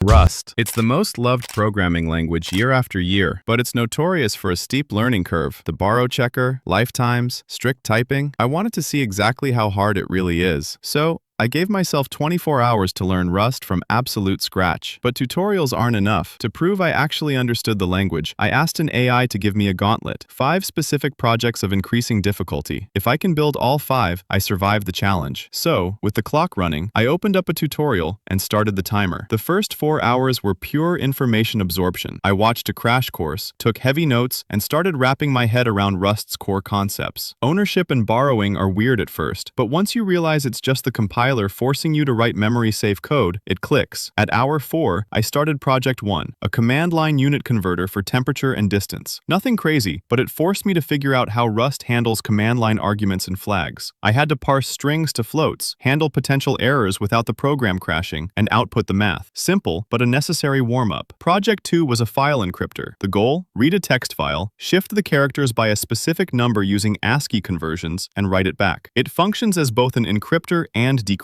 Rust. It's the most loved programming language year after year, but it's notorious for a steep learning curve. The borrow checker, lifetimes, strict typing. I wanted to see exactly how hard it really is. So, I gave myself 24 hours to learn Rust from absolute scratch. But tutorials aren't enough. To prove I actually understood the language, I asked an AI to give me a gauntlet, 5 specific projects of increasing difficulty. If I can build all 5, I survive the challenge. So, with the clock running, I opened up a tutorial and started the timer. The first 4 hours were pure information absorption. I watched a crash course, took heavy notes, and started wrapping my head around Rust's core concepts. Ownership and borrowing are weird at first, but once you realize it's just the compiler forcing you to write memory-safe code, it clicks. At hour 4, I started Project 1, a command line unit converter for temperature and distance. Nothing crazy, but it forced me to figure out how Rust handles command line arguments and flags. I had to parse strings to floats, handle potential errors without the program crashing, and output the math. Simple, but a necessary warm-up. Project 2 was a file encryptor. The goal? Read a text file, shift the characters by a specific number using ASCII conversions, and write it back. It functions as both an encryptor and decryptor.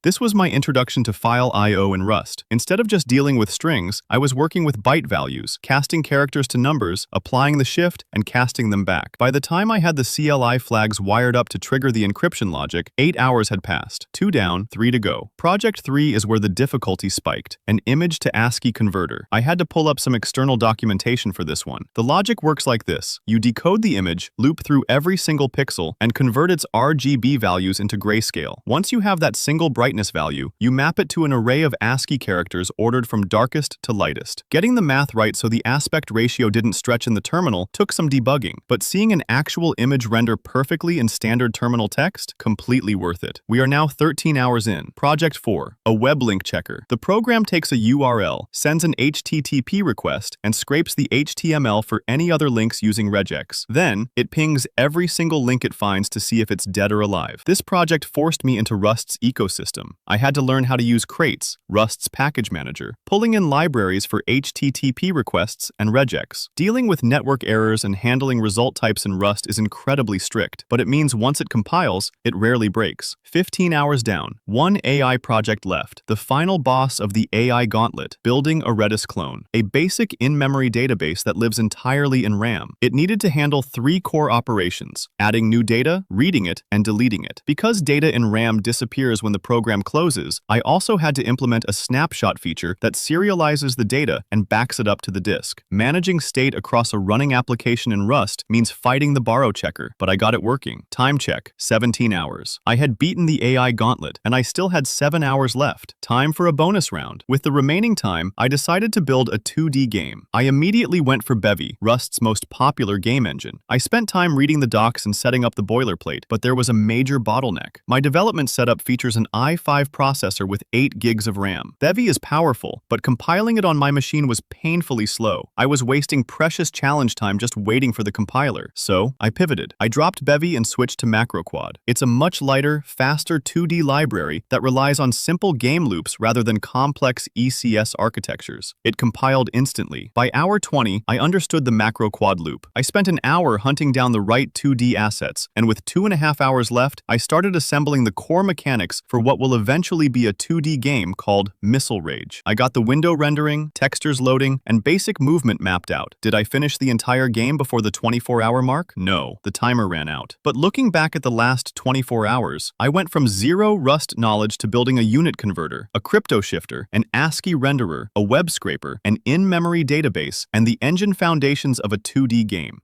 This was my introduction to file I/O in Rust. Instead of just dealing with strings, I was working with byte values, casting characters to numbers, applying the shift, and casting them back. By the time I had the CLI flags wired up to trigger the encryption logic, 8 hours had passed. 2 down, 3 to go. Project 3 is where the difficulty spiked, an image to ASCII converter. I had to pull up some external documentation for this one. The logic works like this. You decode the image, loop through every single pixel, and convert its RGB values into grayscale. Once you have that single brightness value, you map it to an array of ASCII characters ordered from darkest to lightest. Getting the math right so the aspect ratio didn't stretch in the terminal took some debugging, but seeing an actual image render perfectly in standard terminal text, completely worth it. We are now 13 hours in. Project 4, a web link checker. The program takes a URL, sends an HTTP request, and scrapes the HTML for any other links using regex. Then, it pings every single link it finds to see if it's dead or alive. This project forced me into Rust's ecosystem. I had to learn how to use crates, Rust's package manager, pulling in libraries for HTTP requests and regex. Dealing with network errors and handling result types in Rust is incredibly strict, but it means once it compiles, it rarely breaks. 15 hours down, 1 AI project left, the final boss of the AI gauntlet, building a Redis clone, a basic in-memory database that lives entirely in RAM. It needed to handle 3 core operations: adding new data, reading it, and deleting it. Because data in RAM disappears when the program closes, I also had to implement a snapshot feature that serializes the data and backs it up to the disk. Managing state across a running application in Rust means fighting the borrow checker, but I got it working. Time check, 17 hours. I had beaten the AI gauntlet, and I still had 7 hours left. Time for a bonus round. With the remaining time, I decided to build a 2D game. I immediately went for Bevy, Rust's most popular game engine. I spent time reading the docs and setting up the boilerplate, but there was a major bottleneck. My development setup features an i5 processor with 8 gigs of RAM. Bevy is powerful, but compiling it on my machine was painfully slow. I was wasting precious challenge time just waiting for the compiler. So, I pivoted. I dropped Bevy and switched to MacroQuad. It's a much lighter, faster 2D library that relies on simple game loops rather than complex ECS architectures. It compiled instantly. By hour 20, I understood the MacroQuad loop. I spent an hour hunting down the right 2D assets, and with 2.5 hours left, I started assembling the core mechanics for what will eventually be a 2D game called Missile Rage. I got the window rendering, textures loading, and basic movement mapped out. Did I finish the entire game before the 24-hour mark? No, the timer ran out. But looking back at the last 24 hours, I went from 0 Rust knowledge to building a unit converter, a crypto shifter, an ASCII renderer, a web scraper, an in-memory database, and the engine foundations of a 2D game.